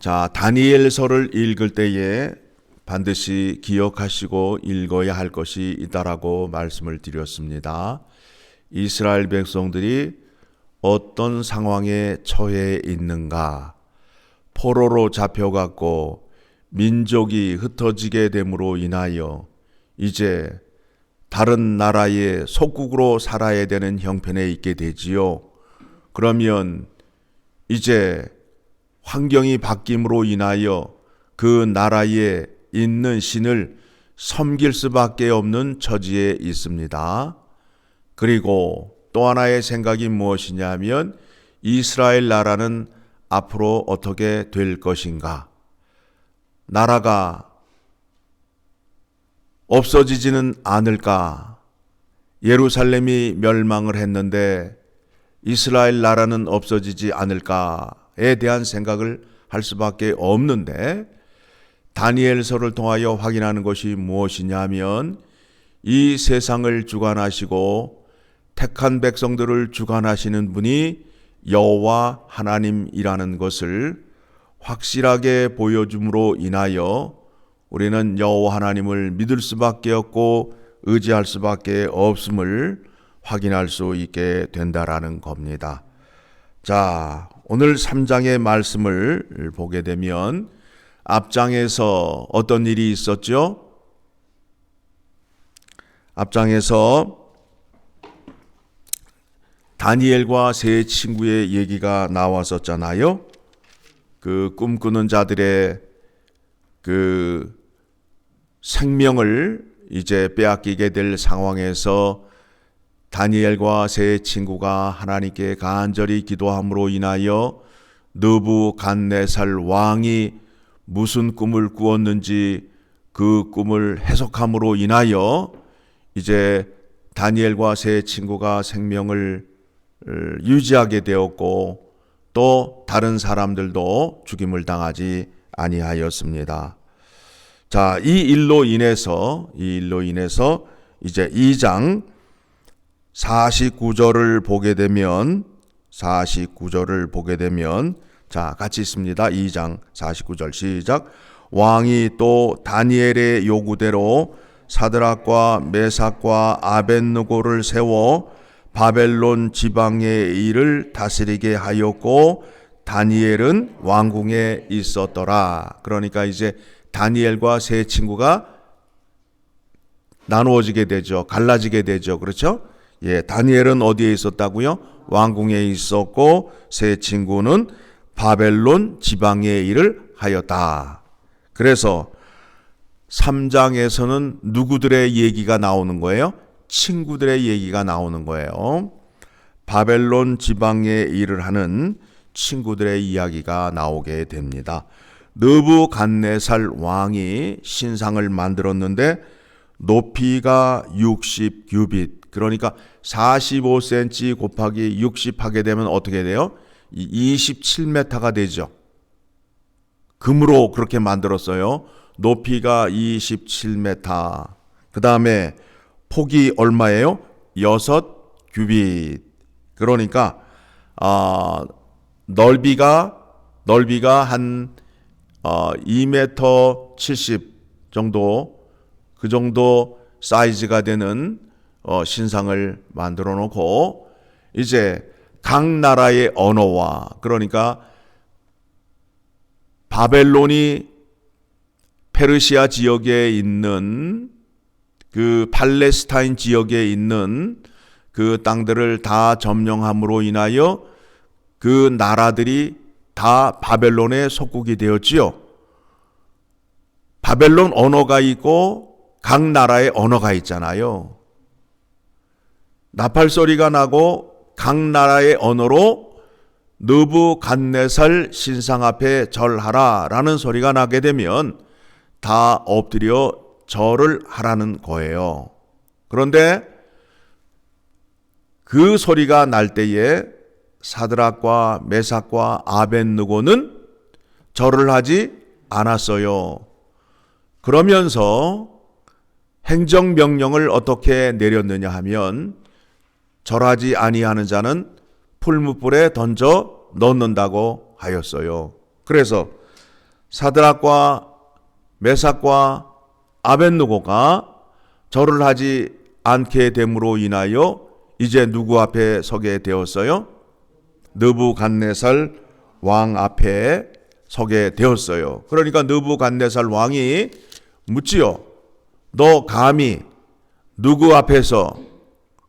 자, 다니엘서를 읽을 때에 반드시 기억하시고 읽어야 할 것이 있다라고 말씀을 드렸습니다. 이스라엘 백성들이 어떤 상황에 처해 있는가? 포로로 잡혀갔고 민족이 흩어지게 됨으로 인하여 이제 다른 나라의 속국으로 살아야 되는 형편에 있게 되지요. 그러면 이제 환경이 바뀜으로 인하여 그 나라에 있는 신을 섬길 수밖에 없는 처지에 있습니다. 그리고 또 하나의 생각이 무엇이냐면 이스라엘 나라는 앞으로 어떻게 될 것인가? 나라가 없어지지는 않을까? 예루살렘이 멸망을 했는데 이스라엘 나라는 없어지지 않을까에 대한 생각을 할 수밖에 없는데 다니엘서를 통하여 확인하는 것이 무엇이냐면 이 세상을 주관하시고 택한 백성들을 주관하시는 분이 여호와 하나님이라는 것을 확실하게 보여줌으로 인하여 우리는 여호와 하나님을 믿을 수밖에 없고 의지할 수밖에 없음을 확인할 수 있게 된다라는 겁니다. 자, 오늘 3장의 말씀을 보게 되면 앞장에서 어떤 일이 있었죠? 앞장에서 다니엘과 세 친구의 얘기가 나왔었잖아요. 그 꿈꾸는 자들의 그 생명을 이제 빼앗기게 될 상황에서 다니엘과 세 친구가 하나님께 간절히 기도함으로 인하여 느부갓네살 왕이 무슨 꿈을 꾸었는지 그 꿈을 해석함으로 인하여 이제 다니엘과 세 친구가 생명을 유지하게 되었고 또 다른 사람들도 죽임을 당하지 아니하였습니다. 자, 이 일로 인해서 이제 2장 49절을 보게 되면 자, 같이 있습니다. 2장 49절 시작. 왕이 또 다니엘의 요구대로 사드락과 메삭과 아벳느고를 세워 바벨론 지방의 일을 다스리게 하였고 다니엘은 왕궁에 있었더라. 그러니까 이제 다니엘과 세 친구가 나누어지게 되죠. 갈라지게 되죠. 그렇죠? 예, 다니엘은 어디에 있었다고요? 왕궁에 있었고 세 친구는 바벨론 지방의 일을 하였다. 그래서 3장에서는 누구들의 얘기가 나오는 거예요? 친구들의 얘기가 나오는 거예요. 바벨론 지방의 일을 하는 친구들의 이야기가 나오게 됩니다. 느부갓네살 왕이 신상을 만들었는데 높이가 60규빗, 그러니까 45cm 곱하기 60 하게 되면 어떻게 돼요? 27m가 되죠. 금으로 그렇게 만들었어요. 높이가 27m. 그 다음에 폭이 얼마예요? 6규빗. 그러니까 넓이가 한 2m 70 정도, 그 정도 사이즈가 되는 신상을 만들어 놓고 이제 각 나라의 언어와, 그러니까 바벨론이 페르시아 지역에 있는 그 팔레스타인 지역에 있는 그 땅들을 다 점령함으로 인하여 그 나라들이 다 바벨론의 속국이 되었지요. 바벨론 언어가 있고 각 나라의 언어가 있잖아요. 나팔 소리가 나고 각 나라의 언어로 느부갓네살 신상 앞에 절하라 라는 소리가 나게 되면 다 엎드려 절을 하라는 거예요. 그런데 그 소리가 날 때에 사드락과 메삭과 아벳느고는 절을 하지 않았어요. 그러면서 행정명령을 어떻게 내렸느냐 하면 절하지 아니하는 자는 풀무불에 던져 넣는다고 하였어요. 그래서 사드락과 메삭과 아벳느고가 절을 하지 않게 됨으로 인하여 이제 누구 앞에 서게 되었어요? 느부갓네살 왕 앞에 서게 되었어요. 그러니까 느부갓네살 왕이 묻지요. 너 감히 누구 앞에서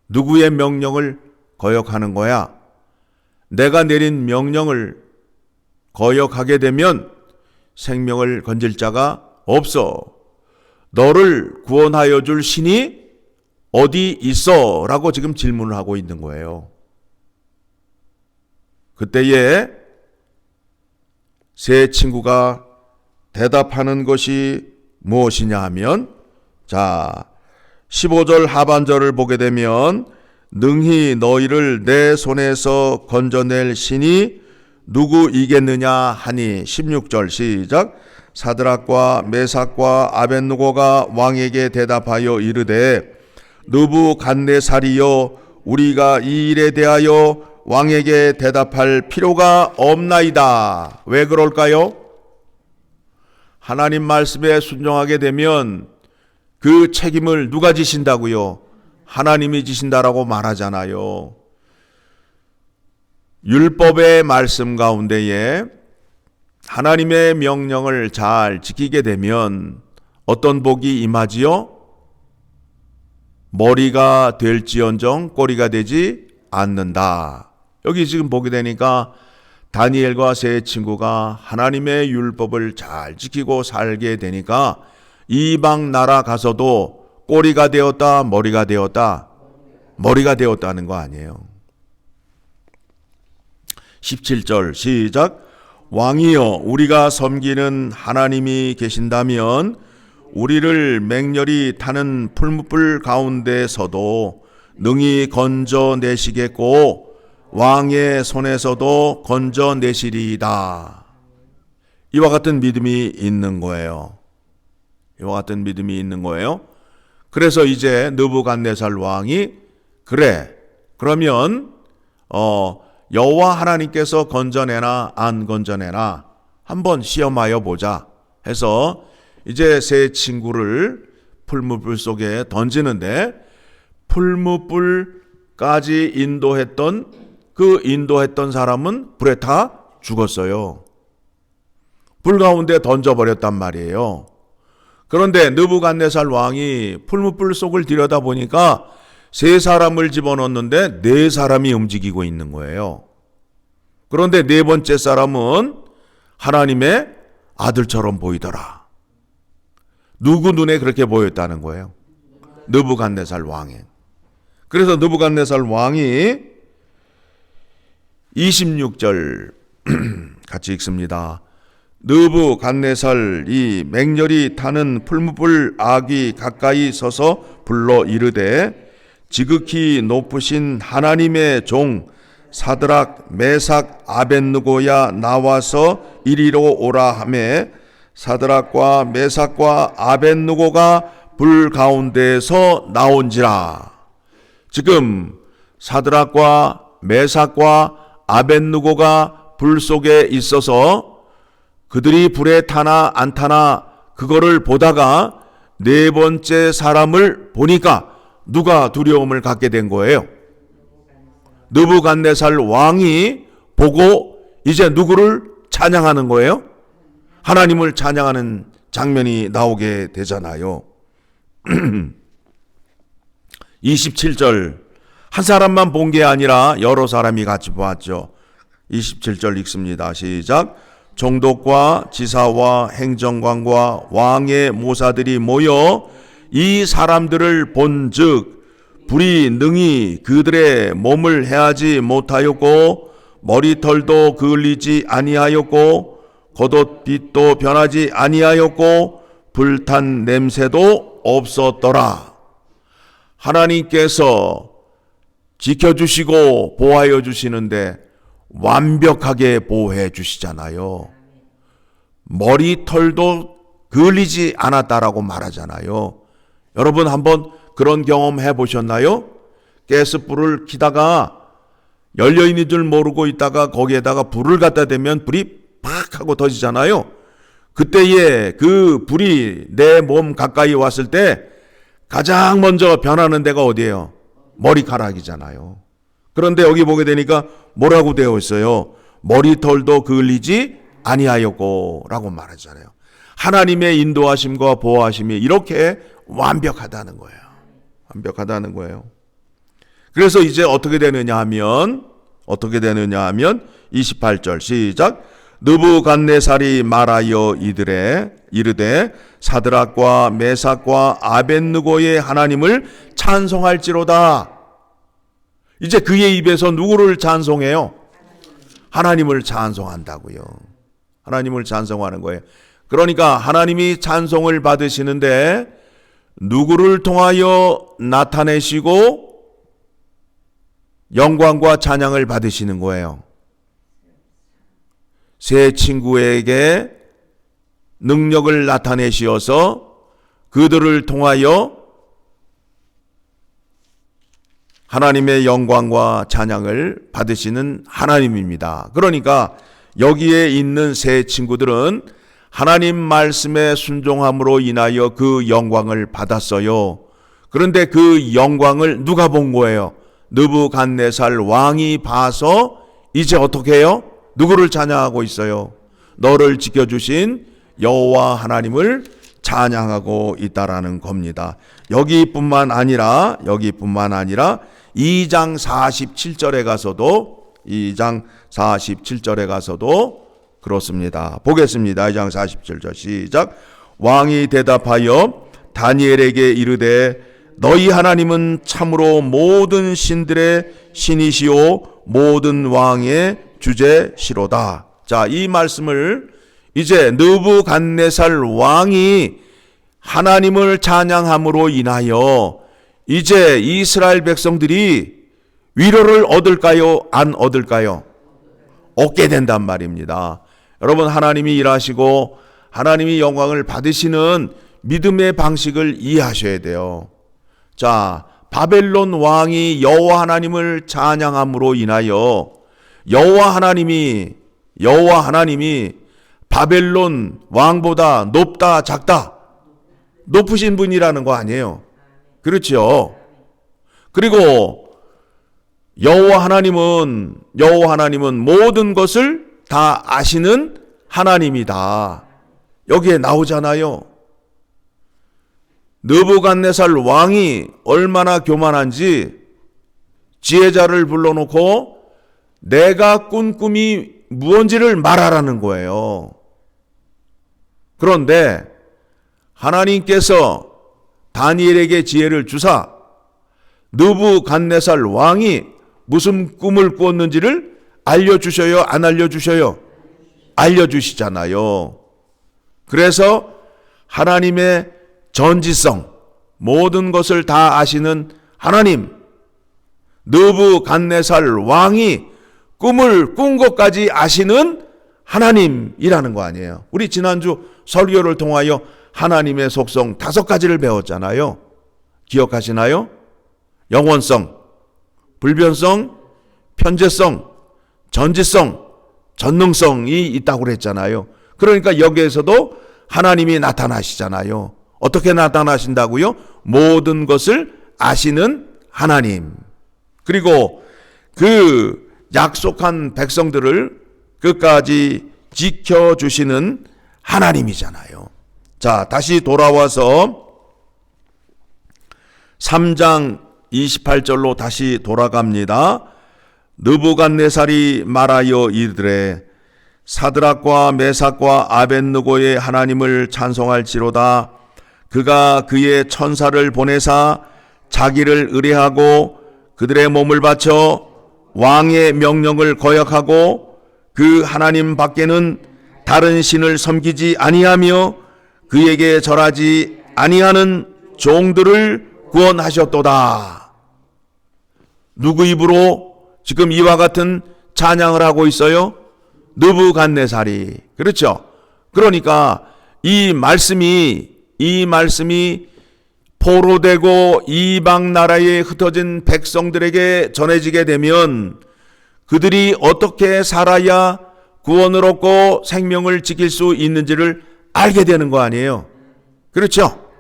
누구의 명령을 거역하는 거야? 내가 내린 명령을 거역하게 되면 생명을 건질 자가 없어. 너를 구원하여 줄 신이 어디 있어? 라고 지금 질문을 하고 있는 거예요. 그때에 세 친구가 대답하는 것이 무엇이냐 하면, 자, 15절 하반절을 보게 되면 능히 너희를 내 손에서 건져낼 신이 누구이겠느냐 하니, 16절 시작. 사드락과 메삭과 아벳느고가 왕에게 대답하여 이르되 느부갓네살이여, 우리가 이 일에 대하여 왕에게 대답할 필요가 없나이다. 왜 그럴까요? 하나님 말씀에 순종하게 되면 그 책임을 누가 지신다고요? 하나님이 지신다라고 말하잖아요. 율법의 말씀 가운데에 하나님의 명령을 잘 지키게 되면 어떤 복이 임하지요? 머리가 될지언정 꼬리가 되지 않는다. 여기 지금 보게 되니까 다니엘과 세 친구가 하나님의 율법을 잘 지키고 살게 되니까 이방 나라 가서도 꼬리가 되었다, 머리가 되었다, 머리가 되었다는 거 아니에요. 17절 시작. 왕이여, 우리가 섬기는 하나님이 계신다면 우리를 맹렬히 타는 풀무불 가운데서도 능히 건져내시겠고 왕의 손에서도 건져내시리이다. 이와 같은 믿음이 있는 거예요. 이와 같은 믿음이 있는 거예요. 그래서 이제 느부갓네살 왕이 그래, 그러면 여호와 하나님께서 건져내나 안 건져내나 한번 시험하여 보자 해서 이제 세 친구를 풀무불 속에 던지는데, 풀무불까지 인도했던 사람은 불에 타 죽었어요. 불 가운데 던져버렸단 말이에요. 그런데 느부갓네살 왕이 풀무불 속을 들여다보니까 세 사람을 집어넣었는데 네 사람이 움직이고 있는 거예요. 그런데 네 번째 사람은 하나님의 아들처럼 보이더라. 누구 눈에 그렇게 보였다는 거예요? 느부갓네살 왕에. 그래서 느부갓네살 왕이 26절 같이 읽습니다. 느부갓네살이 맹렬히 타는 풀무불 아귀 가까이 서서 불러 이르되 지극히 높으신 하나님의 종 사드락 메삭 아벳느고야 나와서 이리로 오라 하매 사드락과 메삭과 아벳느고가 불 가운데에서 나온지라. 지금 사드락과 메삭과 아벳느고가 불 속에 있어서 그들이 불에 타나 안 타나 그거를 보다가 네 번째 사람을 보니까 누가 두려움을 갖게 된 거예요? 느부갓네살 왕이 보고 이제 누구를 찬양하는 거예요? 하나님을 찬양하는 장면이 나오게 되잖아요. 27절, 한 사람만 본 게 아니라 여러 사람이 같이 보았죠. 27절 읽습니다. 시작. 총독과 지사와 행정관과 왕의 모사들이 모여 이 사람들을 본즉 불이 능히 그들의 몸을 해하지 못하였고 머리털도 그을리지 아니하였고 겉옷빛도 변하지 아니하였고 불탄 냄새도 없었더라. 하나님께서 지켜주시고 보호하여 주시는데 완벽하게 보호해 주시잖아요. 머리털도 그을리지 않았다라고 말하잖아요. 여러분 한번 그런 경험 해보셨나요? 가스불을 켜다가 열려있는 줄 모르고 있다가 거기에다가 불을 갖다 대면 불이 팍 하고 터지잖아요. 그때에 그 불이 내 몸 가까이 왔을 때 가장 먼저 변하는 데가 어디예요? 머리카락이잖아요. 그런데 여기 보게 되니까 뭐라고 되어 있어요? 머리털도 그을리지 아니하였고 라고 말하잖아요. 하나님의 인도하심과 보호하심이 이렇게 완벽하다는 거예요. 완벽하다는 거예요. 그래서 이제 어떻게 되느냐 하면 28절 시작. 느부갓네살이 말하여 이르되 사드락과 메삭과 아벳느고의 하나님을 찬송할지로다. 이제 그의 입에서 누구를 찬송해요? 하나님을 찬송한다고요. 하나님을 찬송하는 거예요. 그러니까 하나님이 찬송을 받으시는데 누구를 통하여 나타내시고 영광과 찬양을 받으시는 거예요? 세 친구에게 능력을 나타내시어서 그들을 통하여 하나님의 영광과 찬양을 받으시는 하나님입니다. 그러니까 여기에 있는 세 친구들은 하나님 말씀에 순종함으로 인하여 그 영광을 받았어요. 그런데 그 영광을 누가 본 거예요? 느부갓네살 왕이 봐서 이제 어떻게 해요? 누구를 찬양하고 있어요? 너를 지켜주신 여호와 하나님을 찬양하고 있다라는 겁니다. 여기뿐만 아니라 2장 47절에 가서도 그렇습니다. 보겠습니다. 2장 47절 시작. 왕이 대답하여 다니엘에게 이르되 너희 하나님은 참으로 모든 신들의 신이시오 모든 왕의 주제시로다. 자, 이 말씀을 이제 느부갓네살 왕이 하나님을 찬양함으로 인하여 이제 이스라엘 백성들이 위로를 얻을까요? 안 얻을까요? 얻게 된단 말입니다. 여러분, 하나님이 일하시고 하나님이 영광을 받으시는 믿음의 방식을 이해하셔야 돼요. 자, 바벨론 왕이 여호와 하나님을 찬양함으로 인하여 여호와 하나님이 바벨론 왕보다 높다 작다? 높으신 분이라는 거 아니에요. 그렇죠. 그리고 여호와 하나님은 모든 것을 다 아시는 하나님이다. 여기에 나오잖아요. 느부갓네살 왕이 얼마나 교만한지 지혜자를 불러놓고 내가 꾼 꿈이 무언지를 말하라는 거예요. 그런데 하나님께서 다니엘에게 지혜를 주사 느부갓네살 왕이 무슨 꿈을 꾸었는지를 알려주셔요? 안 알려주셔요? 알려주시잖아요. 그래서 하나님의 전지성, 모든 것을 다 아시는 하나님, 느부갓네살 왕이 꿈을 꾼 것까지 아시는 하나님이라는 거 아니에요. 우리 지난주 설교를 통하여 하나님의 속성 5가지를 배웠잖아요. 기억하시나요? 영원성, 불변성, 편재성, 전지성, 전능성이 있다고 그랬잖아요. 그러니까 여기에서도 하나님이 나타나시잖아요. 어떻게 나타나신다고요? 모든 것을 아시는 하나님. 그리고 그 약속한 백성들을 끝까지 지켜주시는 하나님이잖아요. 자, 다시 돌아와서 3장 28절로 다시 돌아갑니다. 느부갓네살이 말하여 이르되 사드락과 메삭과 아벳느고의 하나님을 찬송할지로다. 그가 그의 천사를 보내사 자기를 의뢰하고 그들의 몸을 바쳐 왕의 명령을 거역하고 그 하나님 밖에는 다른 신을 섬기지 아니하며 그에게 절하지 아니하는 종들을 구원하셨도다. 누구 입으로 지금 이와 같은 찬양을 하고 있어요? 느부갓네살이. 그렇죠? 그러니까 이 말씀이 포로되고 이방 나라에 흩어진 백성들에게 전해지게 되면 그들이 어떻게 살아야 구원을 얻고 생명을 지킬 수 있는지를 알게 되는 거 아니에요? 그렇죠?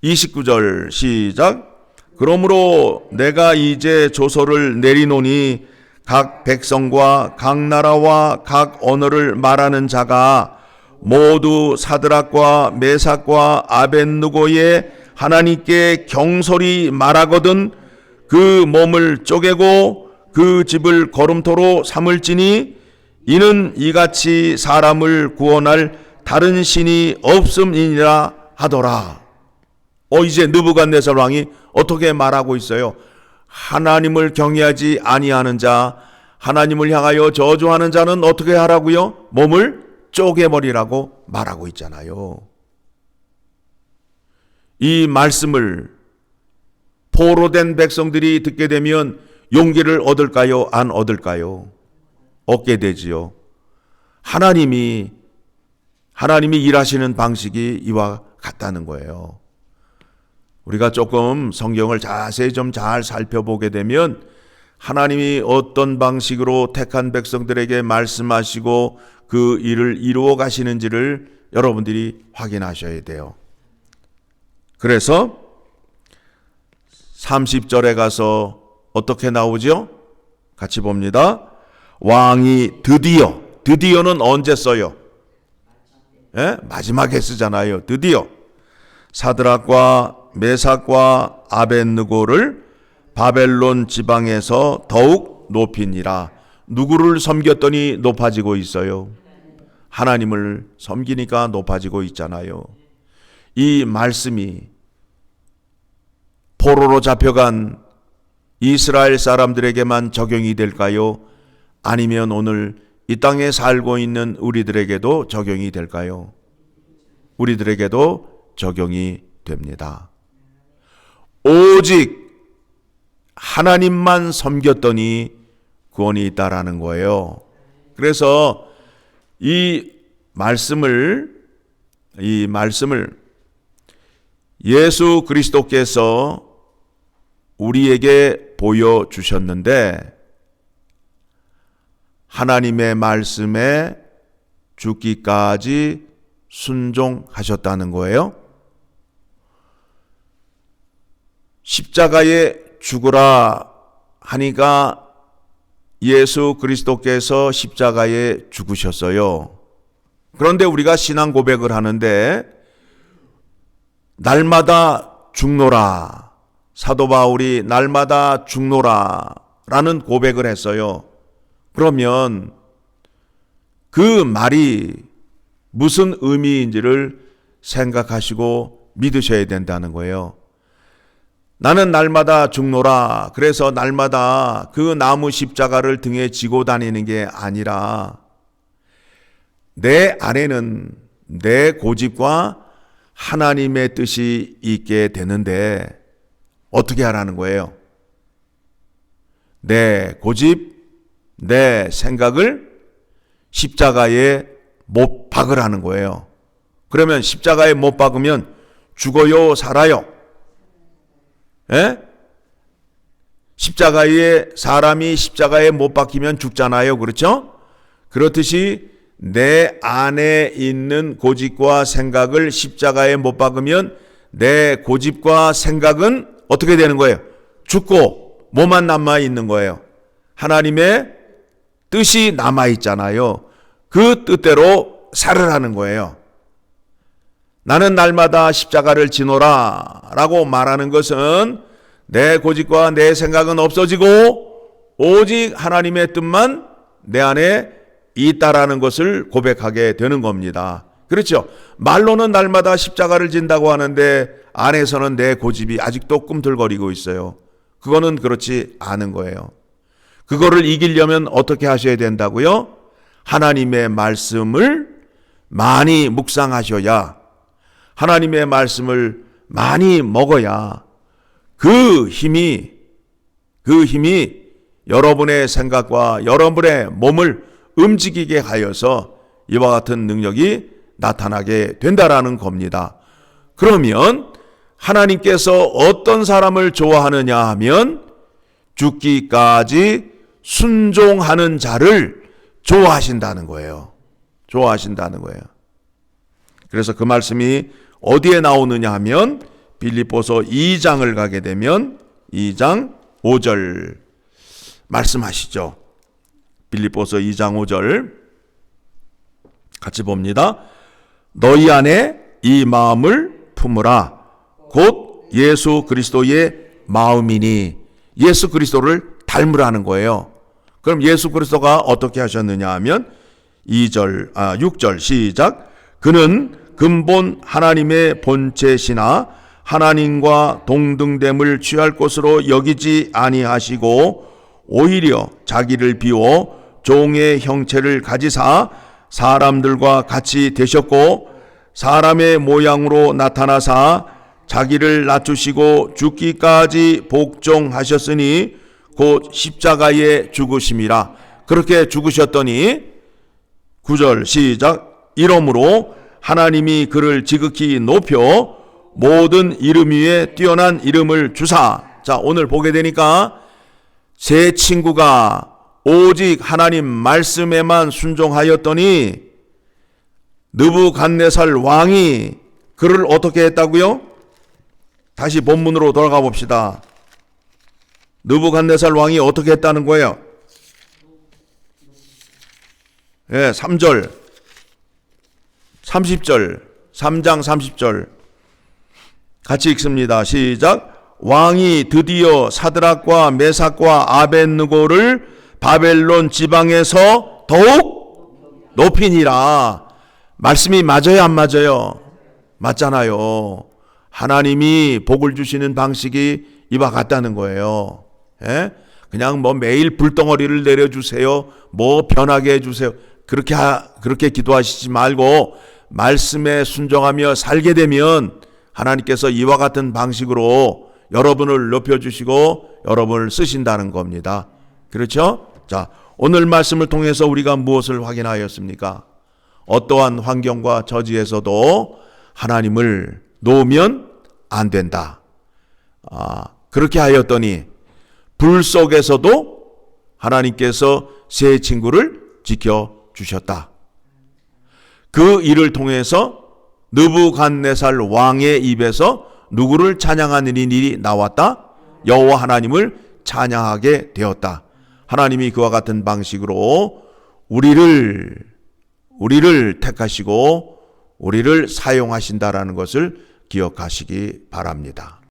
29절 시작. 그러므로 내가 이제 조서를 내리노니 각 백성과 각 나라와 각 언어를 말하는 자가 모두 사드락과 메삭과 아벳느고의 하나님께 경솔히 말하거든 그 몸을 쪼개고 그 집을 거름토로 삼을지니 이는 이같이 사람을 구원할 다른 신이 없음이니라 하더라. 이제 느부갓네살 왕이 어떻게 말하고 있어요? 하나님을 경외하지 아니하는 자, 하나님을 향하여 저주하는 자는 어떻게 하라고요? 몸을 쪼개버리라고 말하고 있잖아요. 이 말씀을 포로된 백성들이 듣게 되면 용기를 얻을까요? 안 얻을까요? 얻게 되지요. 하나님이 일하시는 방식이 이와 같다는 거예요. 우리가 조금 성경을 자세히 좀 잘 살펴보게 되면 하나님이 어떤 방식으로 택한 백성들에게 말씀하시고 그 일을 이루어 가시는지를 여러분들이 확인하셔야 돼요. 그래서 30절에 가서 어떻게 나오죠? 같이 봅니다. 왕이 드디어는 언제 써요? 마지막에 쓰잖아요. 드디어 사드락과 메삭과 아벳느고를 바벨론 지방에서 더욱 높이니라. 누구를 섬겼더니 높아지고 있어요? 하나님을 섬기니까 높아지고 있잖아요. 이 말씀이 포로로 잡혀간 이스라엘 사람들에게만 적용이 될까요? 아니면 오늘 이 땅에 살고 있는 우리들에게도 적용이 될까요? 우리들에게도 적용이 됩니다. 오직 하나님만 섬겼더니 구원이 있다라는 거예요. 그래서 이 말씀을 예수 그리스도께서 우리에게 보여주셨는데 하나님의 말씀에 죽기까지 순종하셨다는 거예요. 십자가에 죽으라 하니까 예수 그리스도께서 십자가에 죽으셨어요. 그런데 우리가 신앙 고백을 하는데 날마다 죽노라, 사도 바울이 날마다 죽노라 라는 고백을 했어요. 그러면 그 말이 무슨 의미인지를 생각하시고 믿으셔야 된다는 거예요. 나는 날마다 죽노라. 그래서 날마다 그 나무 십자가를 등에 지고 다니는 게 아니라 내 안에는 내 고집과 하나님의 뜻이 있게 되는데 어떻게 하라는 거예요? 내 고집, 내 생각을 십자가에 못 박으라는 거예요. 그러면 십자가에 못 박으면 죽어요, 살아요? 사람이 십자가에 못 박히면 죽잖아요. 그렇죠? 그렇듯이 내 안에 있는 고집과 생각을 십자가에 못 박으면 내 고집과 생각은 어떻게 되는 거예요? 죽고 뭐만 남아 있는 거예요? 하나님의 뜻이 남아 있잖아요. 그 뜻대로 살으라는 거예요. 나는 날마다 십자가를 지노라 라고 말하는 것은 내 고집과 내 생각은 없어지고 오직 하나님의 뜻만 내 안에 있다라는 것을 고백하게 되는 겁니다. 그렇죠? 말로는 날마다 십자가를 진다고 하는데 안에서는 내 고집이 아직도 꿈틀거리고 있어요. 그거는 그렇지 않은 거예요. 그거를 이기려면 어떻게 하셔야 된다고요? 하나님의 말씀을 많이 묵상하셔야, 하나님의 말씀을 많이 먹어야 그 힘이 여러분의 생각과 여러분의 몸을 움직이게 하여서 이와 같은 능력이 나타나게 된다라는 겁니다. 그러면 하나님께서 어떤 사람을 좋아하느냐 하면 죽기까지 순종하는 자를 좋아하신다는 거예요. 좋아하신다는 거예요. 그래서 그 말씀이 어디에 나오느냐 하면 빌립보서 2장을 가게 되면 2장 5절 말씀하시죠. 빌립보서 2장 5절 같이 봅니다. 너희 안에 이 마음을 품으라. 곧 예수 그리스도의 마음이니. 예수 그리스도를 닮으라는 거예요. 그럼 예수 그리스도가 어떻게 하셨느냐 하면 6절 시작. 그는 근본 하나님의 본체시나 하나님과 동등됨을 취할 것으로 여기지 아니하시고 오히려 자기를 비워 종의 형체를 가지사 사람들과 같이 되셨고 사람의 모양으로 나타나사 자기를 낮추시고 죽기까지 복종하셨으니 곧 십자가에 죽으심이라. 그렇게 죽으셨더니 9절 시작. 이러므로 하나님이 그를 지극히 높여 모든 이름 위에 뛰어난 이름을 주사. 자, 오늘 보게 되니까 세 친구가 오직 하나님 말씀에만 순종하였더니 느부갓네살 왕이 그를 어떻게 했다고요? 다시 본문으로 돌아가 봅시다. 느부갓네살 왕이 어떻게 했다는 거예요? 3절 30절 3장 30절 같이 읽습니다. 시작. 왕이 드디어 사드락과 메삭과 아벳느고를 바벨론 지방에서 더욱 높이니라. 말씀이 맞아요, 안 맞아요? 맞잖아요. 하나님이 복을 주시는 방식이 이와 같다는 거예요. 그냥 매일 불덩어리를 내려주세요. 변하게 해주세요. 그렇게 기도하시지 말고 말씀에 순종하며 살게 되면 하나님께서 이와 같은 방식으로 여러분을 높여주시고 여러분을 쓰신다는 겁니다. 그렇죠? 자, 오늘 말씀을 통해서 우리가 무엇을 확인하였습니까? 어떠한 환경과 처지에서도 하나님을 놓으면 안 된다. 그렇게 하였더니 불 속에서도 하나님께서 세 친구를 지켜주셨다. 그 일을 통해서 느부갓네살 왕의 입에서 누구를 찬양하는 일이 나왔다? 여호와 하나님을 찬양하게 되었다. 하나님이 그와 같은 방식으로 우리를 택하시고 우리를 사용하신다라는 것을 기억하시기 바랍니다.